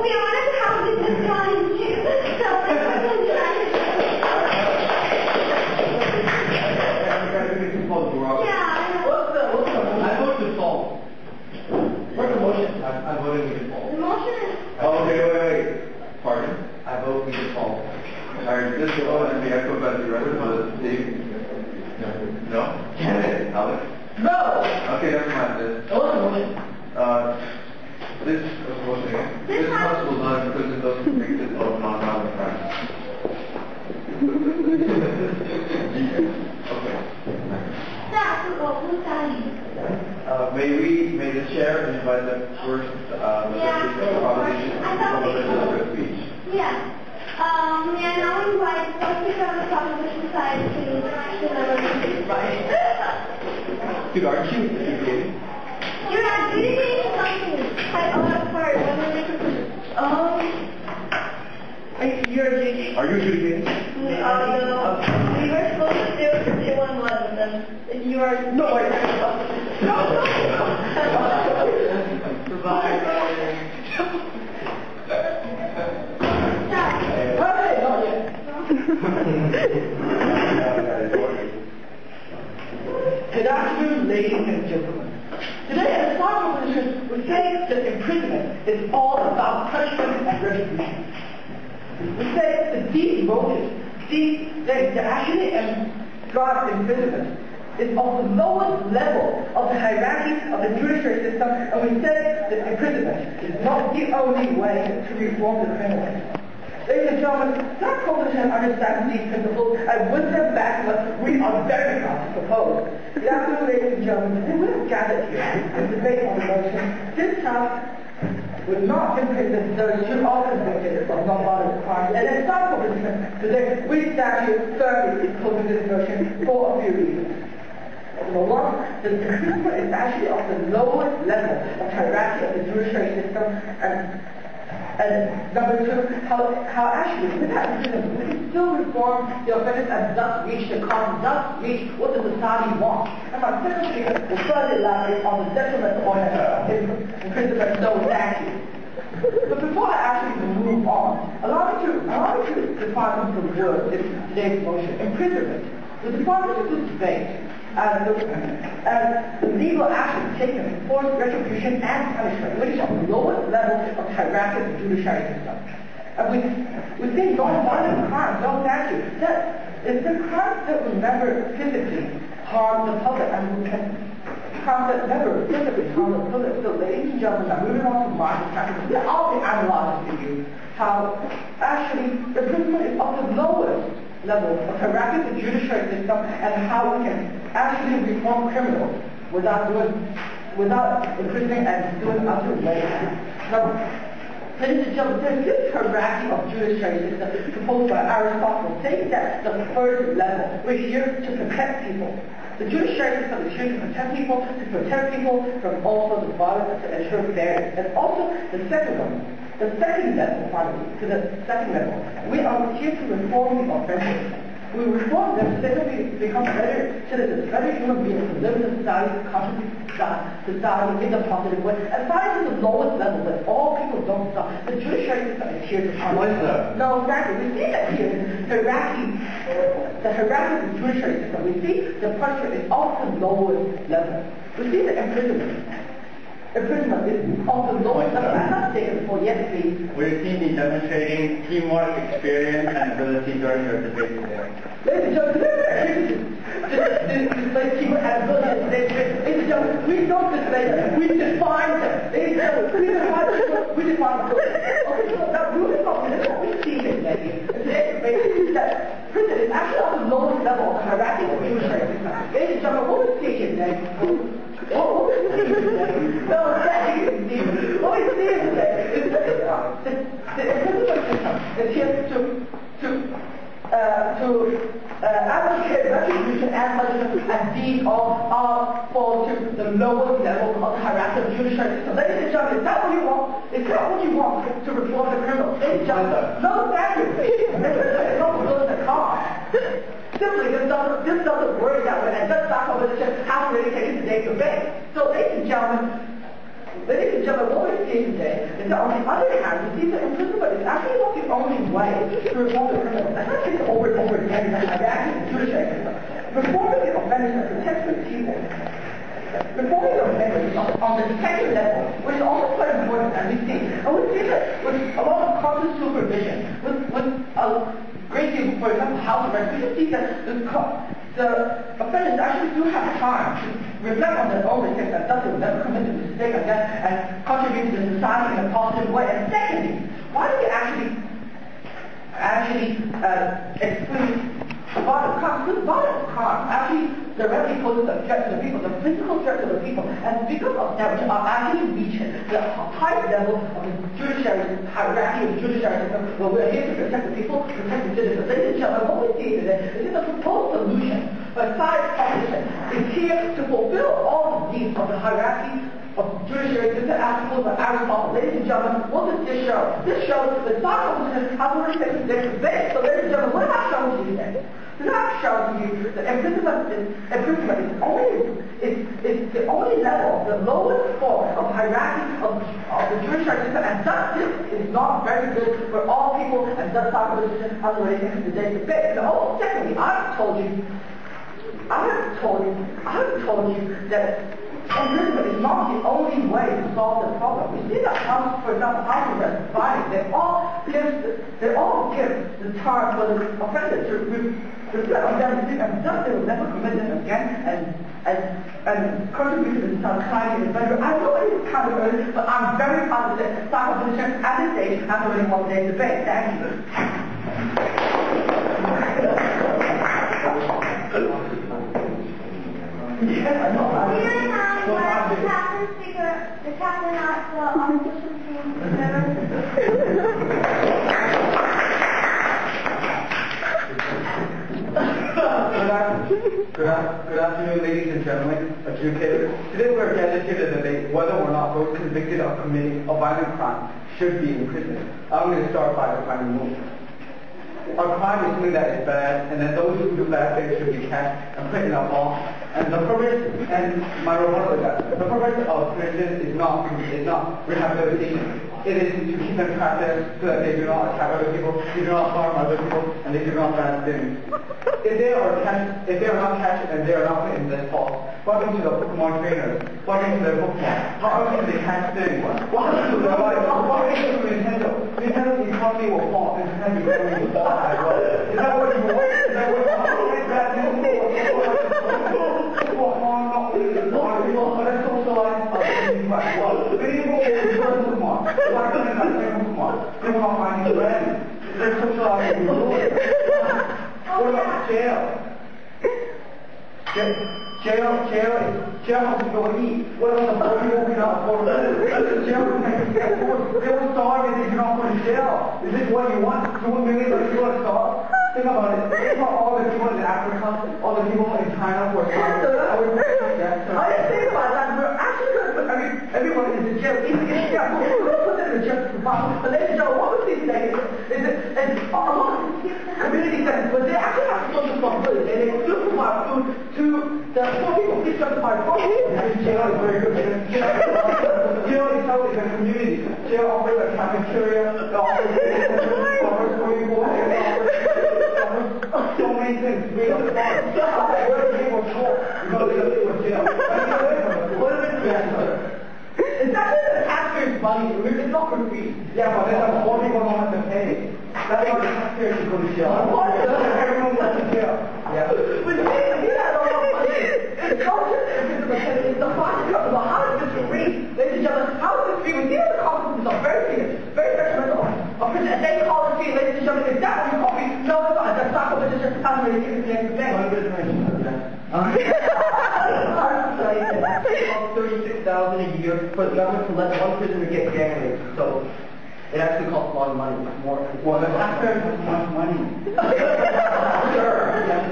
we wanted to have this challenge. Yeah. What's the motion? I vote to fall. What's the motion? I'm voting we default. The motion is... Oh, okay, wait. Pardon? I vote we default. Alright, this is all and we echo by the rest of the Steve. No? Alex? No! Okay, never mind this. What's the motion? This was motion again. This house will not because it doesn't make this of non-violent crime. Okay. May the chair invite the first proposition from the speech. Yeah. May I now invite the first speaker on the proposition side to deliver the speech. Dude, aren't you adjudicating? You're adjudicating something. I first. You're adjudicating? Are you adjudicating? No. We were supposed to do 2-1-1 and then you are... No, wait. No. Provide. Hey, not yet. Good afternoon, ladies and gentlemen. Today at the start of the session, we say that imprisonment is all about punishment and retribution. We say the deep motive, that actually drives imprisonment is on the lowest level of the hierarchy of the judiciary system, and we say that imprisonment is not the only way to reform the criminal system. Ladies and gentlemen, that coalition understands these principles, and with them back, we are very proud to propose. Good afternoon, ladies and gentlemen. We have gathered here to debate on the motion. This House would not imprison those who are convicted of non-violent crimes. And as some participants today, we statute firmly oppose this motion for a few reasons. Number one, the imprisonment is actually of the lowest level of hierarchy of the judiciary system, and number two, how actually with that imprisonment we can still reform the offenders and thus reach the cause, thus reach what the society wants. And my second speaker will further elaborate on the detriment point of imprisonment, no statute. But before I actually move on, allow me to define some words in today's motion. Imprisonment. The department of this debate as the legal action taken for retribution and punishment, which is on the lowest level of hierarchy of the judiciary system. And we think non-violent crimes, no statute, that it's the crimes that will never physically harm the public, and crimes that never physically harm the public. So ladies and gentlemen, I'm moving on to my discussion. I'll be analyzing to you how actually imprisonment is of the lowest level of hierarchy of the judiciary system, and how we can actually reform criminals without imprisoning and doing other ways. Now, ladies and gentlemen, there's this hierarchy of judiciary system proposed by Aristotle, saying that the first level, we're here to protect people. The judiciary system is here to protect people from all sorts of violence and ensure fairness. And also the second level, finally, to the second level, we are here to reform the offenders. We reform them so that we become better citizens, better human beings who live in the society, contribute to society in a positive way. And finally, to the lowest level, that all people don't stop. The judiciary system is here to punish. No, exactly. We see that here, the hierarchy of the judiciary system. We see the punishment is of the lowest level. We see the imprisonment. Imprisonment is of the lowest level. I'm not saying it before, yes, please. We've seen you demonstrating teamwork, experience, and ability during your debate today. Ladies and gentlemen, display teamwork and ability. Ladies and gentlemen, we don't display them. We define them. Ladies and gentlemen, we define them. Okay, so now moving on, this is what we see here today. Today's debate is that prison is actually of the lowest level of the hierarchy of the judiciary system. Ladies and gentlemen, what we see here today? What we see here today? No, what we see here today is the imprisonment system is here to allocate retribution and punishment, and these all fall to the lowest level of the hierarchy of the judiciary system. Ladies and gentlemen, is that what you want? Is that what you want to reform the criminals? Ladies and gentlemen, no, thank you. It's not building a car. Simply, this doesn't work that way, and that's not how this has really taken today's debate. So, ladies and gentlemen, Ladies and gentlemen, what we're seeing today is that on the other hand, we see that imprisonment is actually not the only way to reform the criminal. As I say over and over again, I actually the judiciary system. Reforming the offenders and protecting the people. Reforming the offenders on the detective level, which is also quite important, and we see. And we see that with a lot of constant supervision, with a great deal, for example, house arrest, we can see that the offenders actually do have time to reflect on their own mistakes and thus they will never commit a mistake again and contribute to the society in a positive way. And secondly, why do we actually exclude violent crime? Because violent crime actually directly poses a threat to the people, the physical threat to the people, and because of that, we are actually reaching the highest level of the judiciary hierarchy of the judiciary system, where we are here to protect the people, protect the citizens. Ladies and gentlemen, what we see today is that the proposed solution for side opposition is here to fulfill all the needs of the hierarchy of judiciary system as proposed by Aristotle. Ladies and gentlemen, what does this show? This shows that side opposition has already taken their debate. So ladies and gentlemen, what am I showing to you today? Does that show you that imprisonment is the only level, the lowest form of hierarchy of the judiciary system, and thus this is not very good for all people, and thus opposition has already taken today's debate. And also, secondly, I have told you that imprisonment is not the only way to solve the problem. We see that house, for example, house arrest, violence, they all give the time for the offender to reflect on their mistake, and thus they will never commit them again and contribute to the society in a better way. I know it is kind of early, but I'm very positive that opposition at this stage has already won today's debate. Thank you. Yes, I know. The captain at the opposition team. Good afternoon, ladies and gentlemen, adjudicators. Today we are gathered here to debate whether or not those convicted of committing a violent crime should be imprisoned. I'm going to start by defining rules. A crime is something that is bad, and then those who do bad things should be catched and put in a box. And the purpose, and my rebuttal is that the purpose of prison is not rehabilitation. It is to keep them trapped there so that they do not attack other people, they do not harm other people, and they do not bad things. If they are not catched and they are not put in this box, what happens to the Pokemon trainers? What happens to their Pokemon? How can they catch things? What happens to their life? What happens to Nintendo? Nintendo's economy will fall, and Nintendo's economy will fall as well. Is that what you want? Is that what you want? What about jail? Jail has to go and eat. What about the poor people who cannot afford to live? Jail they will starve if they do not go to jail. Is this what you want? 2 million people to starve? Think about it. Think about all the people in Africa, all the people in China who are starving. I didn't think about that. We're actually going to put everyone in the jail. Even if we're going to put them in the jail to survive. But ladies and gentlemen, what we see today is that a lot of community centers, but they actually have social responsibility. And they do provide food to the poor people. It's justified for them. Jail is very good. Jail itself is a community. Jail offers a cafeteria, it offers swimming pool, so many things. We don't want where people talk. You go to the jail. What is it? It's actually the taxpayers' money. It's not for free. Yeah, but then the poor people don't have to pay. That's why the taxpayers should go to jail. Everyone goes to jail. Yeah. But you have a lot of money. It's not just the process of how is this free? Ladies and gentlemen, how is this free? We see that the consequences are very serious, very detrimental. And they call it free, ladies and gentlemen. Is that what you call free? No, it's not. That's not what it's just how many things they have to pay. 36,000 a year for the government to let one prisoner get gang raped. So it actually costs a lot of money. Well, the taxpayers have much money. Sure.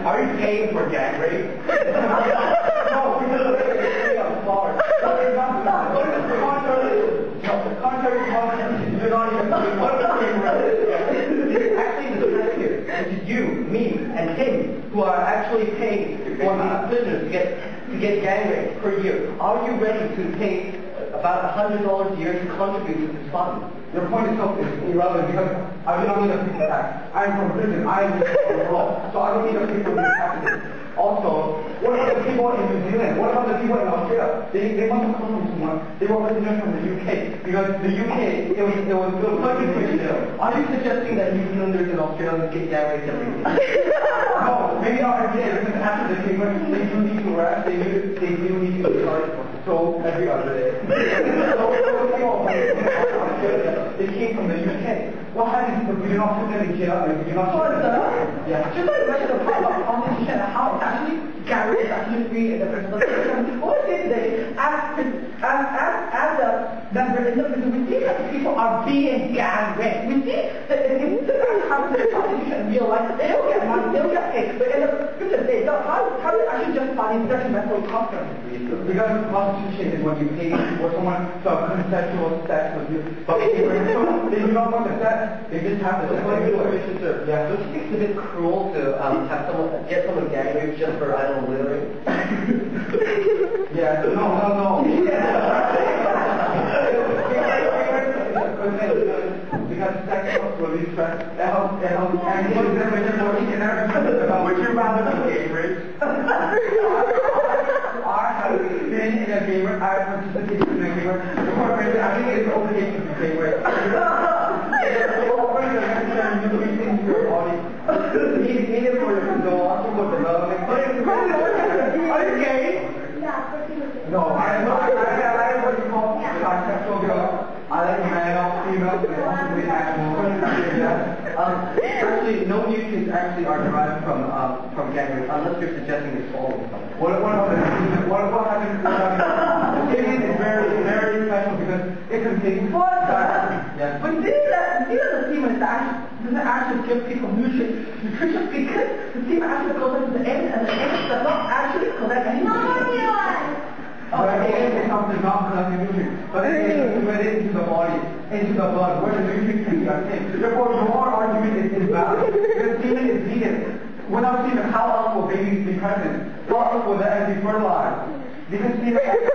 Are you paying for gang rape? No, because they're on slaughter. What is the contrary? The contrary to politics, you're not even doing what the It's actually the taxpayers, which is you, me, and him, who are actually paying for these prisoners to get gang raped per year. Are you ready to pay about $100 a year to contribute to this fund. Your point itself is irrelevant because I do not need a people tax. I'm from prison. I am from the law. So I don't need a people tax. Also, what about the people in New Zealand? What about the people in Australia? They must have come from somewhere. They were residents from the UK. Because the UK, it was Are you suggesting that New Zealanders and Australians get gang raped every day? No, maybe not every day, because after the treatment, they do need to rest, they do need to be charged. So every other day. They came from the UK. What happens if we do not put them in jail and we do not Well, Yeah. just like mentioned the part about constitution and how it's actually Gary is actually free in the principle system. What I say today, as a member in the prison, we see that people are being gang raped. We see that if this happens in the constitution in real life, they don't get money, they don't get paid. But in the prison, they don't. How do you actually justify these detrimental consequences? Because the Constitution is when you pay for someone to have consensual sex with you. But they do not want the sex, they just have the sex. Yeah. Don't you think it's a bit cruel to get someone gang raped just for idle littering? Yeah, no. Because sex helps release stress. It helps, and would you rather be gang raped? I have been in a game where I participated in a game where the corporation, I think it's okay to be gang raped. They offer the necessary nutrition to your body. Needed for your physiological development. Are you gay? No, I like what you call bisexual girl. I like male, female, possibly animal. Actually, no nutrients actually are derived from gang rape unless you're suggesting it's false. What happens the semen is very, very special because it contains Yes. But see that the semen doesn't actually give people nutrition because the semen actually goes into the egg and the egg does not actually collect any nutrition. But it comes to not collecting nutrients. But it is put into the body, into the blood, where the nutrients can be obtained. Therefore, your argument is invalid. Because semen is needed. Without semen, how else will babies be pregnant? How else will the eggs be fertilized? Because semen is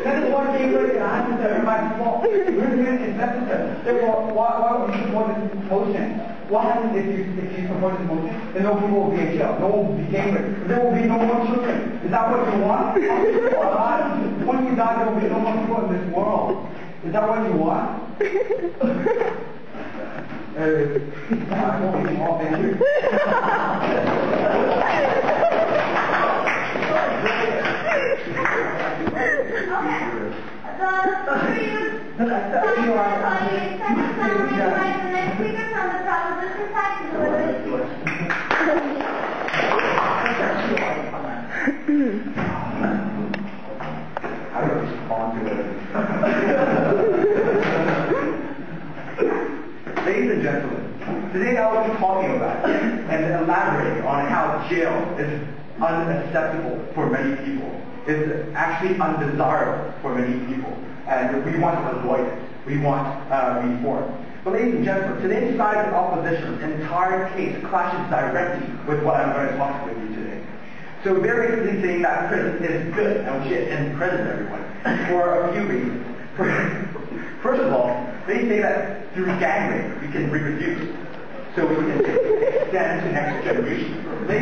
that is why gay rape is necessary by default. Semen is necessary. Therefore, why would you support this motion? What happens if you support this motion? Then no people will be in jail. No one will be gang raped. There will be no more children. Is that what you want? When you die, there will be no more people in this world. Is that what you want? I don't respond to it. Ladies and gentlemen, today I will be talking about and elaborating on how jail is unacceptable for many people. It's actually undesirable for many people. And we want to avoid it. We want reform. But ladies and gentlemen, today's side of opposition's entire case clashes directly with what I'm going to talk with you today. So they're basically saying that prison is good and we should imprison everyone for a few reasons. First of all, they say that through gang rape we can reproduce. So we can extend to next generation. They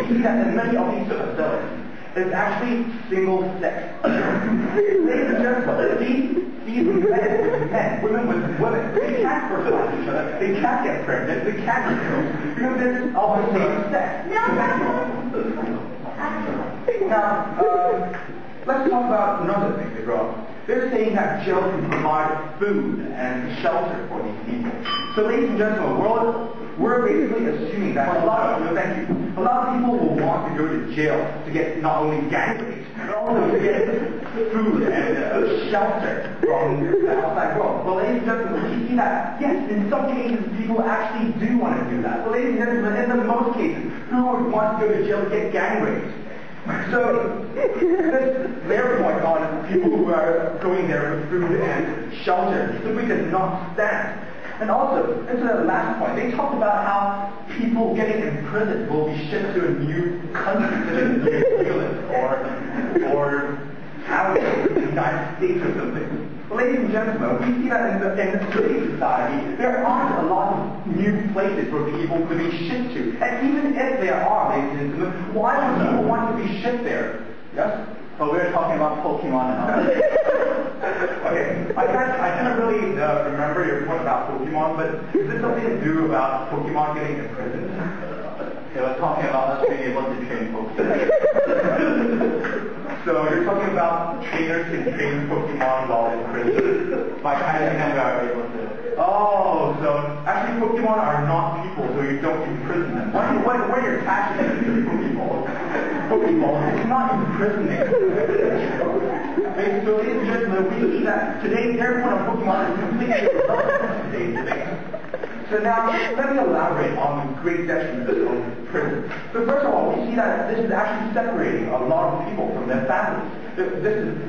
see that in many of these facilities is actually single sex. Ladies and gentlemen, these men, women with women, they can't fertilize each other, they can't get pregnant, they can't get married, because they're all the same sex. Now, let's talk about another thing they brought up. They're saying that jail can provide food and shelter for these people. So ladies and gentlemen, we're basically assuming that a lot of people will want to go to jail to get not only gang raped, but also to get food and shelter from the outside world. But ladies and gentlemen, we see that, yes, in some cases people actually do want to do that. But ladies and gentlemen, in the most cases, who would want to go to jail to get gang raped? So, their point on people who are going there with food and shelter simply does not stand. And also, this is the last point, they talked about how people people getting imprisoned will be shipped to a new country, such as New Zealand or the United States or something. Ladies and gentlemen, we see that in today's society, there aren't a lot of new places for people to be shipped to. And even if there are, ladies and gentlemen, why would people want to be shipped there? Yes? Well, we're talking about Pokemon and all. Okay, I cannot really remember your point about Pokemon, but is this something to do about Pokemon getting imprisoned? They were talking about us being able to train Pokemon. So you're talking about trainers can train Pokemon while in prison? By kind of we are able to. Oh, so actually Pokemon are not people, so you don't imprison them. What are your attachments to Pokemon? Pokemon, it's not imprisoning. Okay, so ladies and gentlemen, we see that today their point of Pokemon is completely irrelevant today. So now, let me elaborate on the great detriment of prison. So first of all, we see that this is actually separating a lot of people from their families.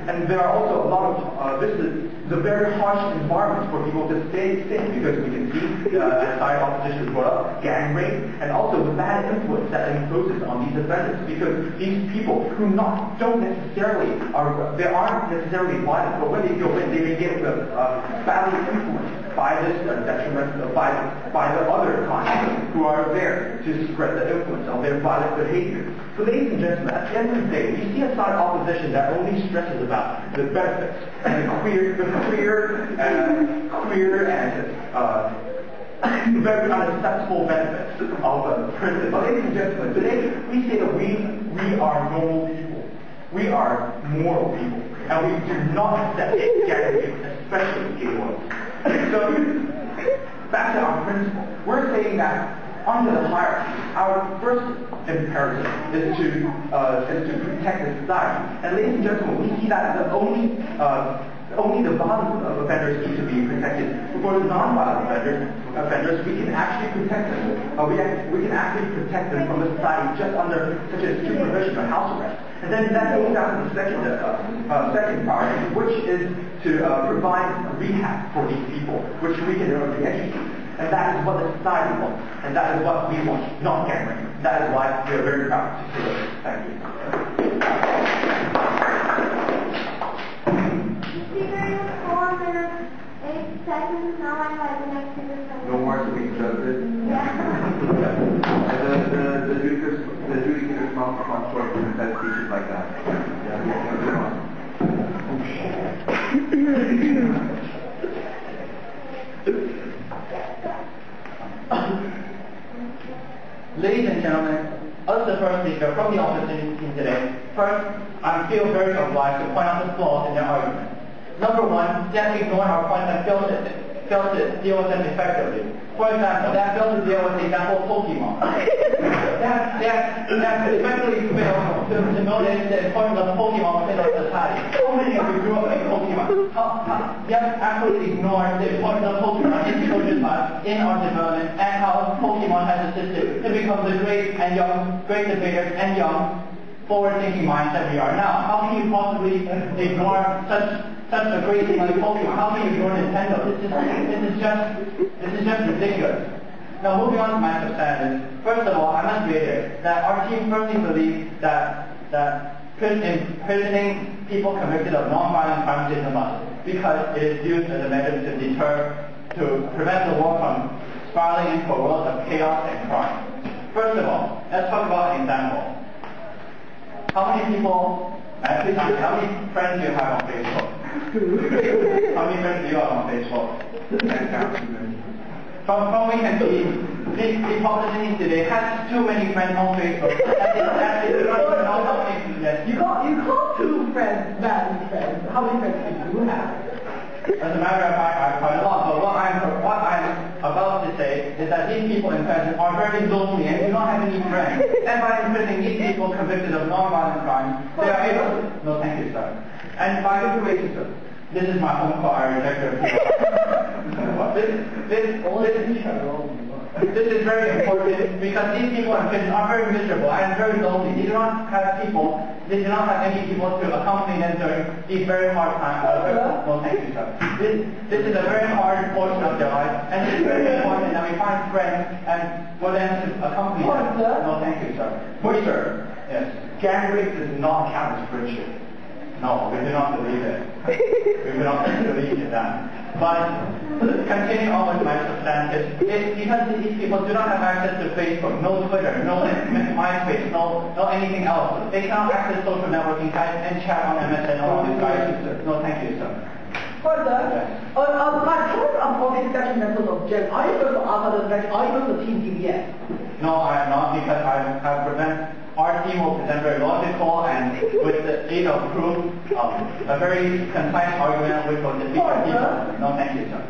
And there are also a lot of, this is the very harsh environment for people to stay safe, because we can see, as side opposition brought up, gang rape, and also the bad influence that imposes on these offenders, because these people who aren't necessarily violent, but when they go in, they may get badly influenced by this detriment, by the other clients who are there to spread the influence of their violent behavior. So ladies and gentlemen, at the end of the day, we see a side opposition that only stresses about the benefits and the queer and very unacceptable benefits of prison. But ladies and gentlemen, today we say that we are normal people. We are moral people. And we do not accept gang rape, especially gay ones. So, back to our principle. We're saying that under the hierarchy, our first imperative is to protect the society. And ladies and gentlemen, we see that only the violent offenders need to be protected. For the non-violent offenders, we can actually protect them. We can actually protect them from the society just under such as supervision or house arrest. And then that goes down to the second priority, which is to provide rehab for these people, which we can re-educate. And that is what the society wants. And that is what we want, not gang rape. That is why we are very proud to do it. Thank you. Speaker, 4 minutes, 8 seconds. Now I have the next speaker. No more to be judged. Yeah. The adjudicator's mouth on short and said speeches like that. Ladies and gentlemen, as the first speaker from the opposition team today, first, I feel very obliged to point out the flaws in their argument. Number one, they have ignored our points and failed to deal with them effectively. For example, they have failed to deal with the example of Pokemon. They have effectively failed to notice the importance of Pokemon within our society. So many of you grew up playing Pokemon. They have absolutely ignored the importance of Pokemon in children's lives, in our development, and how Pokemon has assisted to become the great debaters and young, forward-thinking minds that we are now. How can you possibly ignore such a great thing like Pokemon? How can you ignore Nintendo? This is just ridiculous. Now moving on to my substandard. First of all, I must reiterate that our team firmly believes that imprisoning people convicted of non-violent crimes is a must, because it is used as a measure to prevent the world from spiraling into a world of chaos and crime. First of all, let's talk about an example. How many people, please tell me, how many friends do you have on Facebook? How many friends do you have on Facebook? From what we can see, the population today has too many friends on Facebook. You call 2 friends bad friends. How many friends do you have? As a matter of fact, I have quite a lot, but what I'm about to say is that these people in prison are very lonely and do not have any friends. And by imprisoning these people convicted of non-violent crimes, they are able to... No, thank you, sir. And by information, sir, this is my home call, I reject your This is very important because these people in prison are very miserable and very lonely. They do not have any people to accompany them during these very hard times. No, thank you, sir. This is a very hard portion of their life, and it's very important that we find friends and for them to accompany them. No, thank you, sir. Please, sir. Yes. Gang rape does not count as friendship. No, we do not believe it. We do not believe in that. But continuing on with my substantive, it's because these people do not have access to Facebook, no Twitter, no MySpace, no anything else. They cannot access social networking sites and chat on MSN or on these guys. No, thank you, sir. Further, Yes. my program of exceptional of jail, are you going to offer the are you going to team DBS? No, I am not, because our team will present very logical and with the aid of proof, a very concise argument which will defeat our people. No, thank you, sir.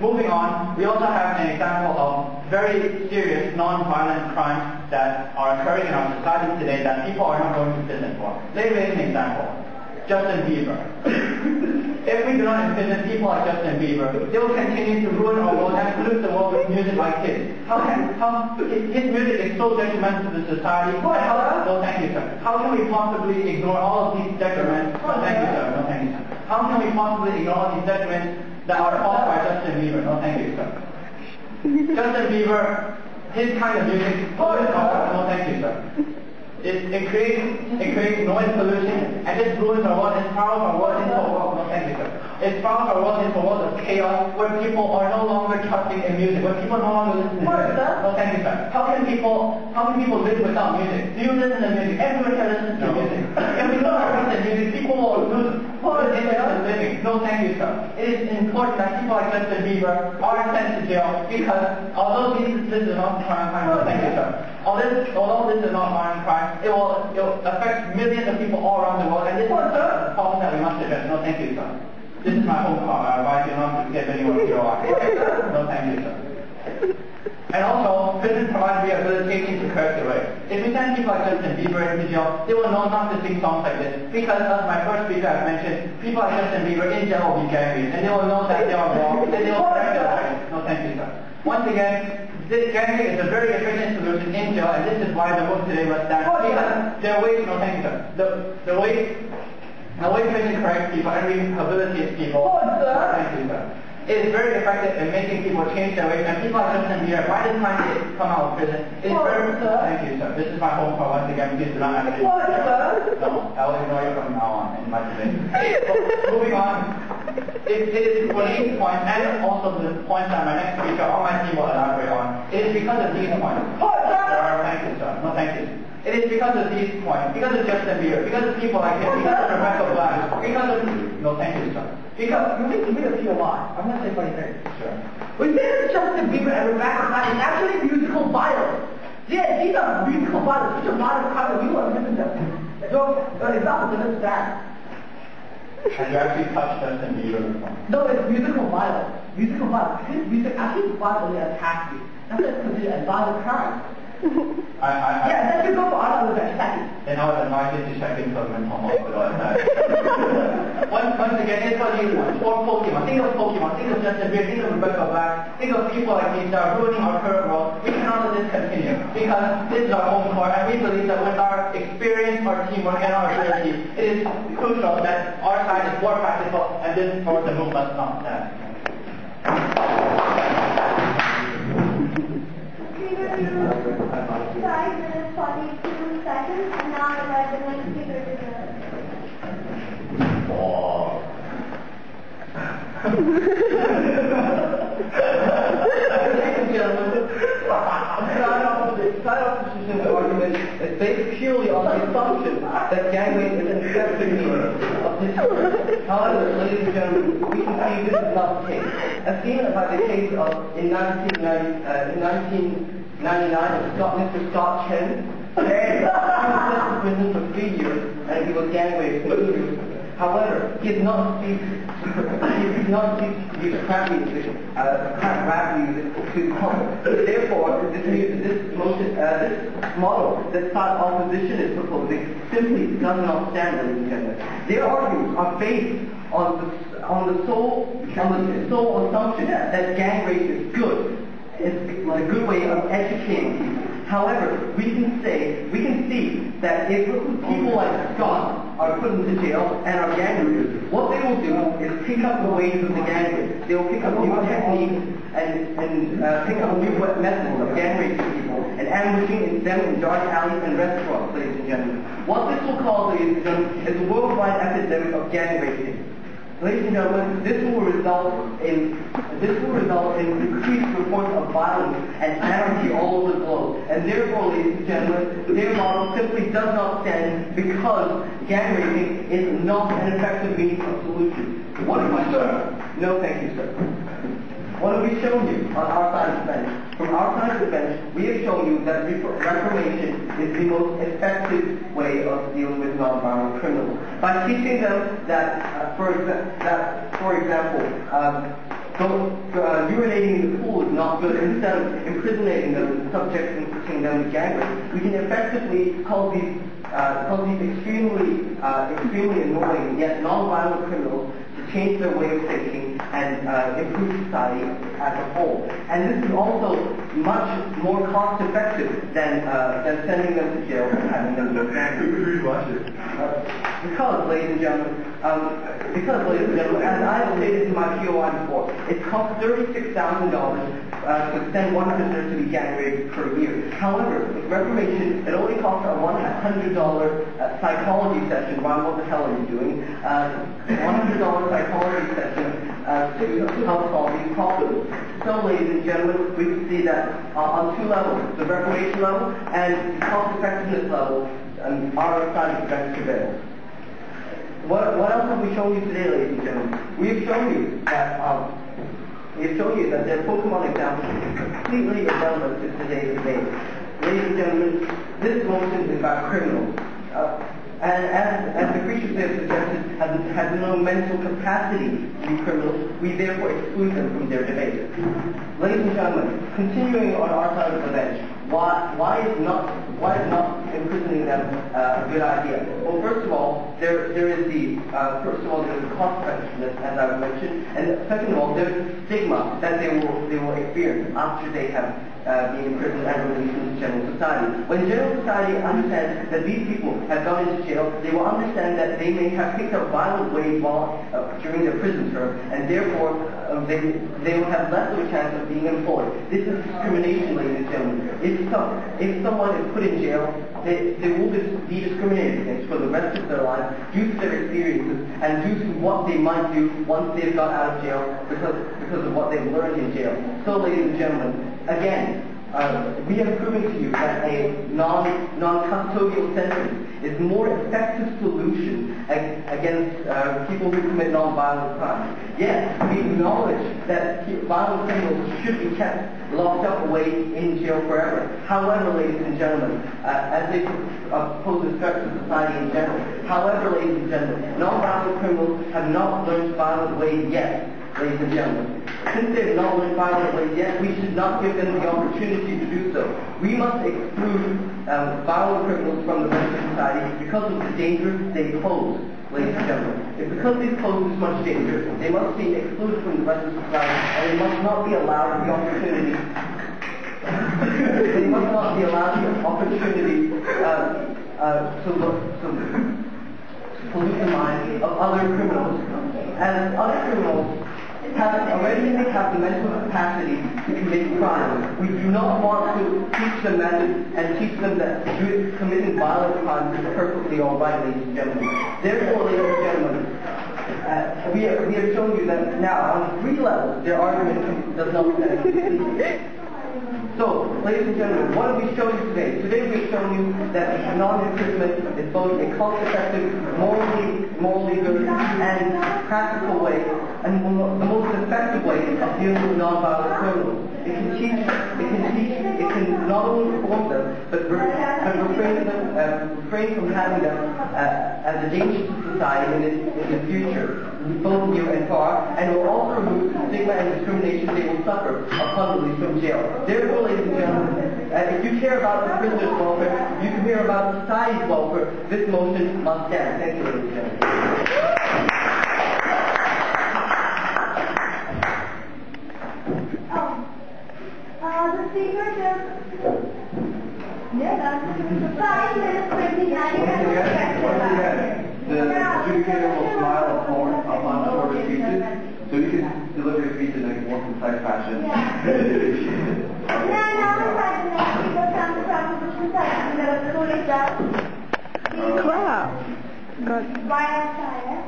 Moving on, we also have an example of very serious non-violent crimes that are occurring in our society today that people are not going to prison for. Let me make an example. Justin Bieber. If we do not imprison people like Justin Bieber, they will continue to ruin our world and pollute the world with music like his. His music is so detrimental to the society. No, thank you, sir. How can we possibly ignore all of these detriments? No, thank you, sir. No, thank you, sir. How can we possibly ignore all these detriments that are caused by Justin Bieber? No, thank you, sir. Justin Bieber, his kind of music, no, thank you, sir. It creates noise pollution and it ruins our world. It spirals our world into a world. No, thank you, sir. It spirals our world into a world of chaos where people are no longer trusting in music, where people no longer listen to music. No, thank you, sir. How can people live without music? Do you listen to music? Everyone can listen to music. If we don't trust in music, people will lose interest in living. No, thank you, sir. It is important that people like Justin Bieber are sent to jail because although this is not crime, no, thank you, sir. Although this is not violent crime, it will affect millions of people all around the world, and this is a problem that we must address. No, thank you, sir. This is my home car. I advise you not to give anyone to your life. No, thank you, sir. And also, prison provides rehabilitation to correct the rape. If we send people like Justin Bieber into jail, they will know not to sing songs like this. Because as my first speaker has mentioned, people like Justin Bieber in jail will be gang raped, and they will know that they are wrong, and they will correct their ways. No, thank you, sir. Once again, this gang rape is a very efficient solution in jail, and this is why the book today was stand. Because their ways, no, thank you, sir. The way prison corrects people and rehabilitates people. Thank you, sir. It is very effective in making people change their ways, and people like Justin Bieber, by the time they come out of prison, it's very... Thank you, sir. This is my home car once again. Please do not ask me. No, I will ignore you from now on in my debate. Moving on, it is for these points, and also the points that my next speaker on my team will elaborate on. It is because of these points. Thank you, sir. No, thank you. It is because of these points, because of Justin Bieber, because of people like him, because of Rebecca Black, because of... No, thank you, sir. Because you need to read a few lines. I'm not saying funny things. Sure. We say Justin Bieber and Rebecca Black is actually musical violence. Yeah, these are musical violence. These are violent crimes. We want to listen to them. So, example to this that. Have you actually touched Justin Bieber before? No, it's musical violence. Musical violence. His music actually violently attacks you. That's considered a violent crime. Yeah, then you go for another second. Then I would advise you to check into a mental hospital at that. Once again, it's for these ones. For Pokemon. Think of Pokemon. Think of Justin Bieber. Think of Rebecca Black. Think of people like these that are ruining our current world. We cannot let this continue. Because this is our home court, and we believe that with our experience, our teamwork, and our ability, it is crucial that our side is more practical, and this for the move must not stand. 5 minutes 42 seconds, and now I invite the next speaker to The argument is based purely on the assumption that gang rape is an necessity of history. However, ladies and gentlemen, we can see this is not the case. As seen by the case of in 1999 Mr. Scott Chen, he was sent to prison for 3 years and he was gang raped for 2 years. However, he has not received crack rap music to come. Therefore, this model that Scott opposition is proposing simply does not stand, ladies and gentlemen. Their arguments are based on the sole assumption that gang rape is good. a good way of educating people. However, we can see that if people like Scott are put into jail and are gang rapers, what they will do is pick up the ways of the gang rape. They will pick up new techniques and pick up new methods of gang raping people and ambushing them in dark alleys and restaurants, ladies and gentlemen. What this will cause, ladies and gentlemen, is a worldwide epidemic of gang raping. Ladies and gentlemen, this will result in increased reports of violence and anarchy all over the globe. And therefore, ladies and gentlemen, their model simply does not stand because gang raping is not an effective means of solution. What have we shown? No, thank you, sir. What have we shown you on our side of the bench? From our side of the bench, we have shown you that reformation is the most effective way of dealing with nonviolent criminals. By teaching them that, for example, urinating in the pool is not good. Instead of imprisoning them and subjecting them to gang rape, we can effectively cause these extremely annoying yet nonviolent criminals to change their way of thinking and improve society as a whole. And this is also much more cost effective than sending them to jail and having them go back. Who's watching? Because, ladies and gentlemen, as I have stated in my POI before, it costs $36,000 to send one prisoner to be gang raped per year. However, with reformation, it only costs a $100 psychology session. Ron, what the hell are you doing? $100 psychology session to help solve these problems. So, ladies and gentlemen, we can see that on two levels, the reformation level and the cost effectiveness level, our side of the bench prevails. What else have we shown you today, ladies and gentlemen? We have shown you that their Pokemon example is completely irrelevant to today's debate. Ladies and gentlemen, this motion is about criminals. And as the creatures they have suggested have no mental capacity to be criminals, we therefore exclude them from their debate. Ladies and gentlemen, continuing on our side of the bench, why is not imprisoning them a good idea? Well, first of all, there is the cost effectiveness, as I mentioned, and second of all, there's the stigma that they will experience after they have been imprisoned and released into general society. When general society understands that these people have gone into jail, they will understand that they may have picked up violent ways during their prison term, and therefore they will have less of a chance of being employed. This is discrimination, ladies and gentlemen. If someone is put in jail, they will be discriminated against for the rest of their lives due to their experiences and due to what they might do once they've got out of jail because of what they've learned in jail. So, ladies and gentlemen, again, we have proven to you that a non-custodial sentence is more effective solution against people who commit non-violent crimes. Yes, we acknowledge that violent criminals should be kept locked up away in jail forever. However, ladies and gentlemen, as they pose a threat to society in general, however, ladies and gentlemen, non-violent criminals have not learned violent ways yet. Ladies and gentlemen, since they have not learned violent ways yet, we should not give them the opportunity to do so. We must exclude violent criminals from the rest of society because of the danger they pose, ladies and gentlemen. If because they pose this much danger, they must be excluded from the rest of society, and they must not be allowed the opportunity to pollute the minds of other criminals. As other criminals already have the mental capacity to commit crime, we do not want to teach them methods and teach them that committing violent crimes is perfectly all right, ladies and gentlemen. Therefore, ladies and gentlemen, we have shown you that now on 3 levels their argument does not stand. So, ladies and gentlemen, what have we shown you today? Today we have shown you that non-imprisonment is both a cost-effective, morally good, and practical way, and the most effective way of dealing with non-violent criminals. It can not only inform them, but refrain from having them as a danger to society in the future, both near and far, and it will also remove the stigma and discrimination they will suffer upon release from jail. Therefore, ladies and gentlemen, if you care about the prisoner's welfare, if you care about society's welfare, this motion must stand. Thank you, ladies and gentlemen. signature. Yeah, that's 5 minutes, 29 Once again, the adjudicator will smile upon shorter speeches, so you can deliver your speech in a more concise fashion. Yeah. And then now we have the next speaker from the proposition side, and the school is up. Clap. Got Viral Shire.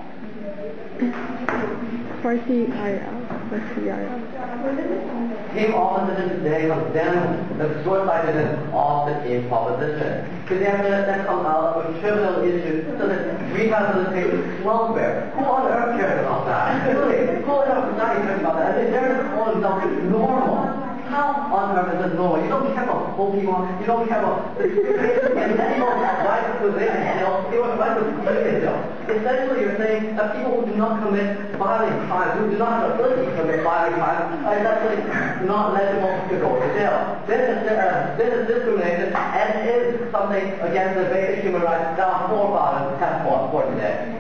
40 IL. 40 IL. Team opposition today condemns the short-sightedness of the team proposition. Today let's come out with trivial issues so that rehabilitation welfare. Who on earth cares about that? Really? Who on earth cares about that? If they're calling something normal. How on earth is this normal? You don't care about old people, you don't care about the situation, and then you don't have rights to live in jail, you don't have rights to live in jail. Essentially you're saying that people who do not commit violent crimes, who do not have the ability to commit violent crimes, are essentially not legible to go to jail. This is discrimination and is something against the basic human rights that our forefathers have fought for today.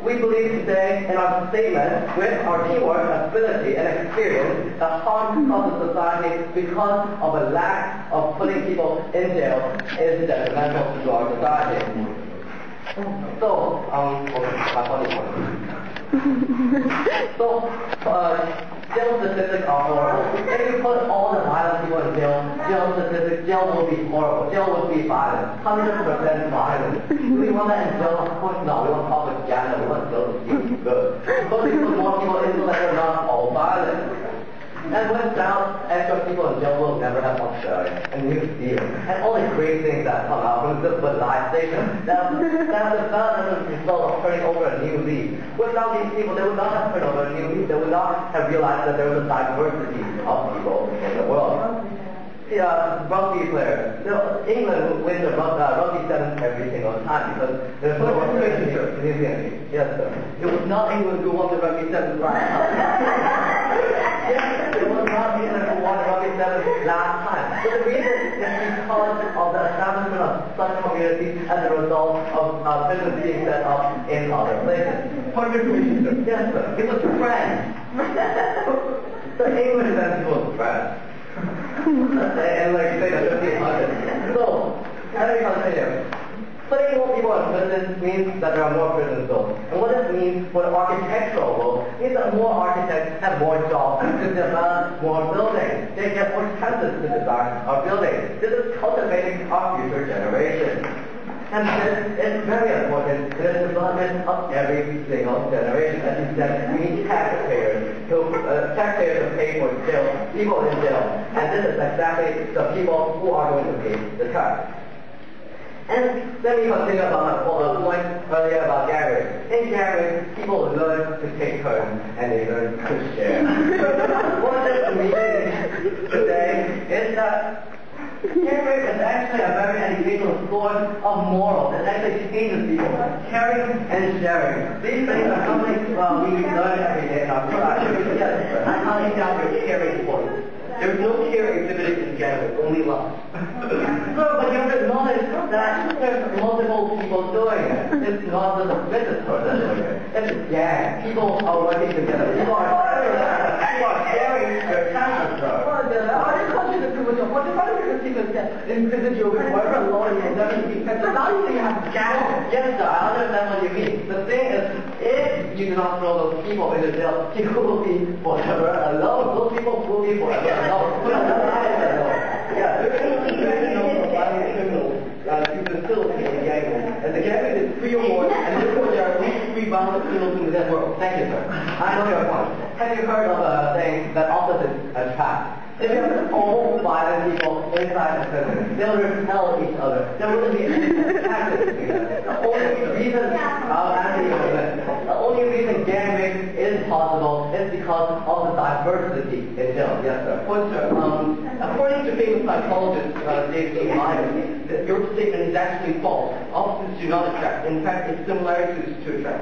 We believe today in our statement with our teamwork, ability, and experience that harm of the society because of a lack of putting people in jail is detrimental to our society. So, jail statistics are horrible. If you put all the violent people in jail statistics, jail will be horrible. Jail will be violent. 100% violent. Do we want that in jail? Of course not. We want propaganda. We want jail to be good. But we put more people in so that they're not all violent. And without extra people in jail, we'll never have austerity and new deals. And all the great things that come out from this civilization that developed as a result of turning over a new leaf. Without these people, they would not have turned over a new leaf. They would not have realized that there was a diversity of people in the world. Rugby players. England wins the rugby sevens every single time because there's no organization. Yes, sir. It was not England who won the rugby sevens last time. Yes, it was not England who won the rugby sevens last time. But the reason is because of the establishment of such communities as a result of business being set up in other places. For information, sir. Yes, sir. It was France. The English then was France. And like you say, that's 1500. So, let me continue. Putting more people in prison means that there are more prisons built. And what this means for the architectural world means that more architects have more jobs to develop more buildings. They get more chances to design our buildings. This is cultivating our future generation. And this is very important to the development of every single generation. As you said, we need taxpayers to pay for jail, people in jail. And this is exactly the people who are going to pay the tax. And let me continue about my point earlier about gathering. In gathering, people learn to take turns and they learn to share. What this means today is that caring is actually a very educational source of morals. It actually changes people. Caring and sharing. These things are something we learn every day in our class. I'm counting down your caring points. There's no care exhibited in gathering, only love. So, but you have to acknowledge that there's multiple people doing it. It's not just a business person doing it. It's a gang. People are working together. People are sharing their talents. In prison, you'll be forever alone, you'll never be affected. Now you have gathering. Yes, sir, I understand what you mean. The thing is, if you do not throw those people in the jail, people will be forever alone. Those people will be forever alone. Yeah, you can still be a gangman. And the gangman is 3 or more, and therefore there are at least 3 violent criminals in the world. Thank you, sir. I know your point. Have you heard of a saying that opposites attract? If you have all violent people inside the prison, they'll repel each other. There wouldn't be any tactics together. The only reason gang rape is possible is because of the diversity in jail. Yes, sir. Point, sir. According to famous psychologist J.C. Myers, your statement is actually false. Opposites do not attract. In fact, it's similarities to attract.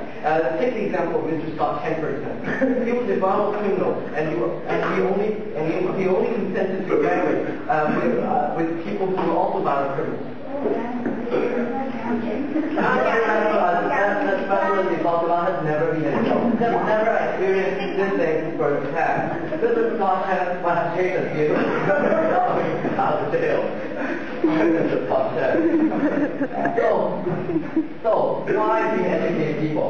Take the example of Mr. Scott 10%. He was a violent criminal, and he only consented to gang rape with people who were also violent criminals. That specialist he talked about has never been in jail. He's never experienced this thing for word can. This is not what has changed the view. Out of jail. So why do we educate people?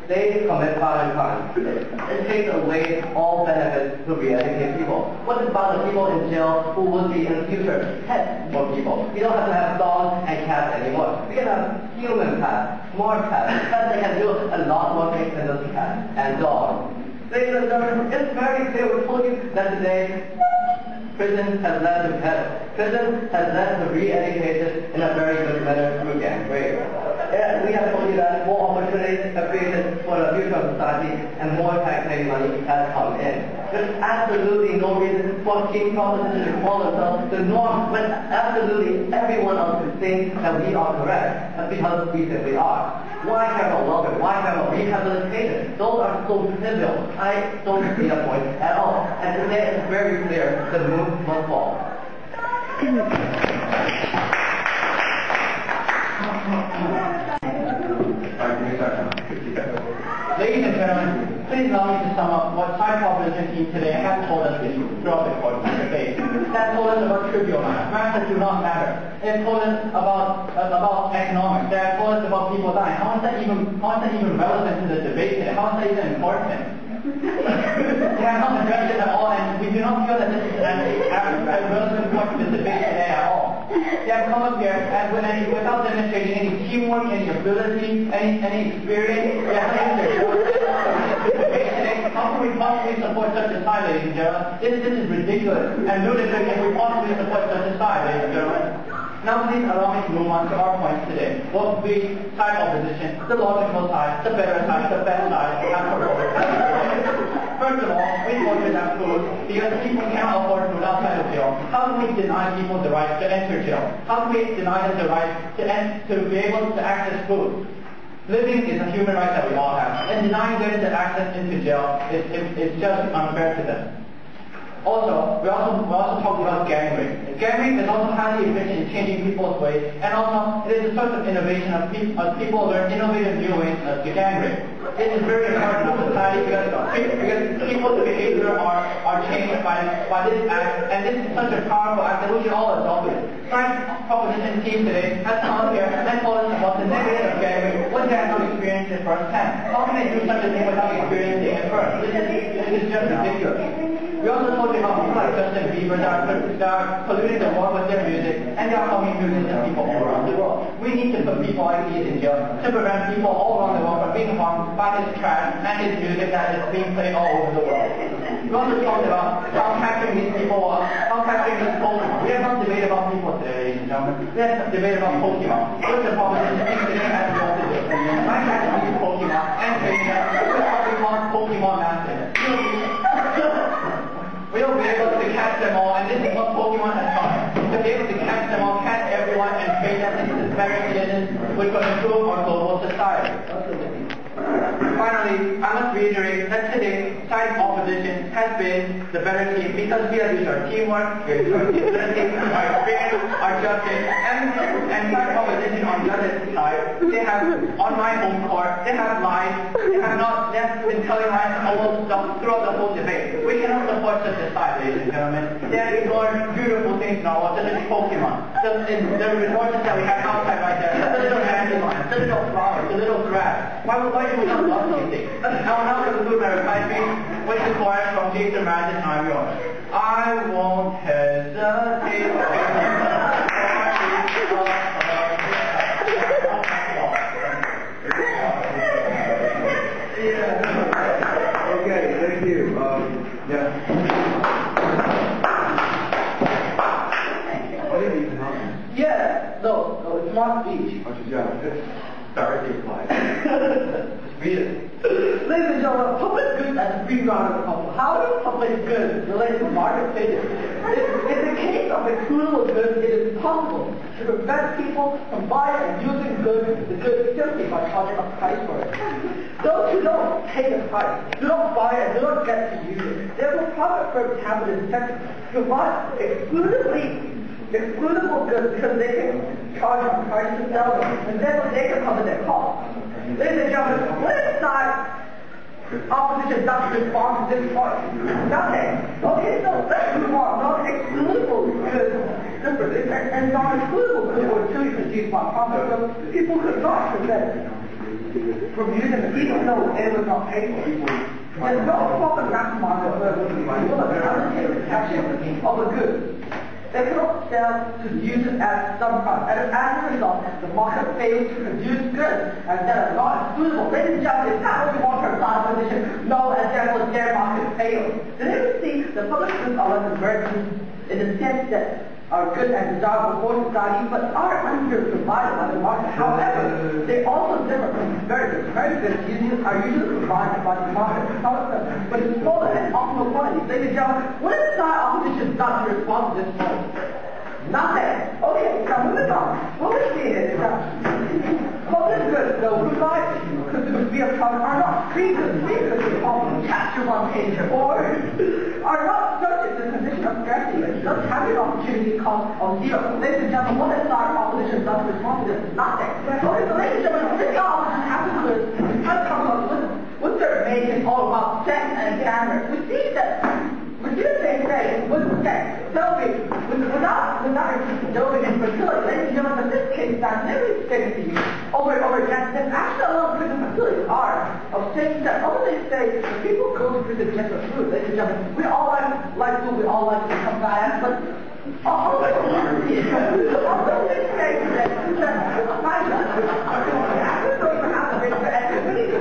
They commit violent crimes. It takes away all benefits to re-educate people. What about the people in jail who would be in the future pets for people? You don't have to have dogs and cats anymore. We can have human pets, more pets. Pets that can do a lot more things than those cats and dogs. Ladies and gentlemen, it's very clear. We told you that today prison has led to pets. Prison has led to re-education in a very good manner through gang rape. Yeah, we have told you that more opportunities have created for the future of society and more taxpayer money has come in. There's absolutely no reason for King Proposition to call themselves the norm when absolutely everyone else thinks that we are correct. That's because we simply are. Why care about welfare? Why care about rehabilitation? Those are so trivial. I don't see that point at all. And today it's very clear the moon must fall. Ladies and gentlemen, please allow me to sum up what side proposition team today has told us throughout the course of the debate. That told us about trivial matters, matters that do not matter. It told us about economics. They have told us about people dying. How is that even relevant to the debate today? How is that even important? They have not addressed it at all, and we do not feel that this is a relevant point to the debate today at all. They have come up here and without demonstrating any teamwork, any ability, any experience, they have taken their choices. How can we possibly support such a side, ladies and gentlemen? This is ridiculous and ludicrous if we possibly support such a side, ladies and gentlemen. Now please allow me to move on to our points today. What will be side opposition, the logical side, the better side, the best side, and proposed side. First of all, we voted that food because people cannot afford food outside of jail. How can we deny people the right to enter jail? How can we deny them the right to be able to access food? Living is a human right that we all have, and denying them the access into jail is just unfair to them. Also, we also talked about gang rape. Gang rape is also highly efficient in changing people's ways, and also it is a sort of innovation of people learn innovative new ways to gang rape. It is very important in society because people's behavior are changed by this act, and this is such a powerful act that we should all adopt it. Science proposition team today has come here and told us about the negatives of gang rape when they have not experienced it firsthand. How can they do such a thing without experiencing it first? This is just ridiculous. We also told you about people like Justin Bieber that are polluting the world with their music, and they are harming millions of people all around the world. We need to put people like these in jail to prevent people all around the world from being harmed by his trash and his music that is being played all over the world. We also talked about how capturing these people, how capturing these Pokemon. We have not debated about people today, ladies and gentlemen. We have debated about Pokemon. What's the proposition today as we also do? By catching these Pokemon and training them, we're what we call Pokemon Masters. We will be able to catch them all, and this is what Pokemon has taught. To be able to catch them all, catch everyone, and train them into this very conditions which will improve our global society. Finally, I must reiterate that today, side opposition has been the better team because we have used our teamwork, we have used our ability, our experience, our justice, and side opposition on the other side, they have, on my home court, they have lied, they have been telling lies almost throughout the whole debate. We cannot support such a side, ladies and gentlemen. They have ignored beautiful things in our world, such as Pokemon, the resources that we have outside right there, the little dandelions, the little flowers, the little grass. Why do we not love these things? I will now conclude my reply speech with the chorus from Jason Mraz and I'm yours. I won't hesitate. Okay, thank you. Yeah, no, it's not speech. Sorry to reply. Just read it. Ladies and gentlemen, public goods as a free ground of couple. How do public goods relate to market figures? In the case of excludable goods, it is possible to prevent people from buying and using the goods simply by charging a price for it. Those who don't pay the price, do not buy it, do not get to use it, they will profit from having an incentive to buy excludable goods because they can charge a price to sell them, and then they can cover their costs. Ladies and gentlemen, what is side opposition doesn't respond to this point? Nothing. Okay, so let's move on. Non-excludable good, different, and non-excludable good were truly produced by profit. So people could not prevent from using it even though it was not paid for. There's no profit maximizer where we will allocate the cash of a good. They cannot sell to use it as some price. And as a result, the market fails to produce goods and that are not excludable. Ladies and gentlemen, it's not what we want for a side position. No, and therefore their market fails. Did you see the public goods are like Americans in the sense that are good and desirable for society, but are under-provided by the market. However, they also differ from very good. Very good are usually provided by the market. However, but in smaller and optimal quantities. Ladies and gentlemen, what has side opposition done to respond to this point? Nothing. Okay, now moving on. What we see is that public goods, though, provide consumers via product are not free goods we often capture one page or are not subject to the condition of scarcity. Thus, having an opportunity cost of zero. Ladies and gentlemen, what has our opposition done to respond to this? Nothing. Okay, so ladies and gentlemen, this opposition happens with what they're making all about sex and cameras. We see the same thing with sex. Delving, without delving in fertility, ladies and gentlemen, in this case, I've never stated to you over and over again, that actually a lot of prison facilities are of same sex. All they say, the people go to prison just for food. Ladies and gentlemen, we all like food, we all like to become badass, but all they say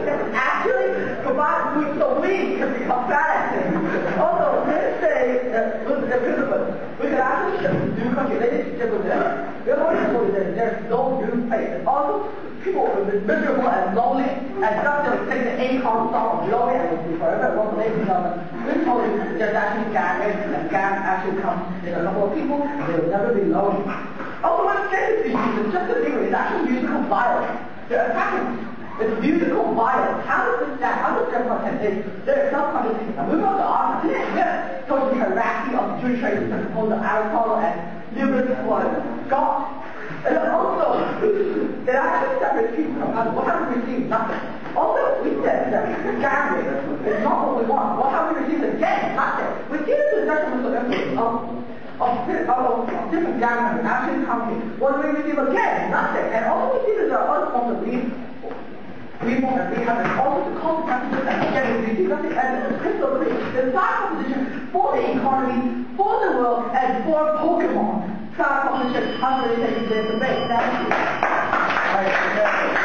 that actually provide food so we can become badasses. Also, let's say the principle, we could actually ship to new country. Ladies and gentlemen, we have already told you that there's no new place. And also, people who are miserable and lonely and not just take the income of lonely and will be forever. Well, ladies and gentlemen, we told you there's actually gas, and gas actually comes in a couple of people, and they will never be lonely. Also, what's interesting is just the degree, it's actually musical violence. They're attacking. It's musical violence. How does this stand? How does everyone can say there's some kind of thing? And we're going to argue today. Yes, totally harassing of Jewish races and opposed to Aristotle and numerous God. And also, there are actually separate people from us. What have we received? Nothing. Also, we said that gambling is not what we want. What have we received? Again, nothing. We see this detriment of different gambling and action companies. What do we receive? Again, nothing. And also we see that there are other forms of people that we have, and also the consequences that again we receive nothing. And the crystal the side proposition for the economy, for the world, and for Pokemon. Side proposition, how do we take this debate? Thank you.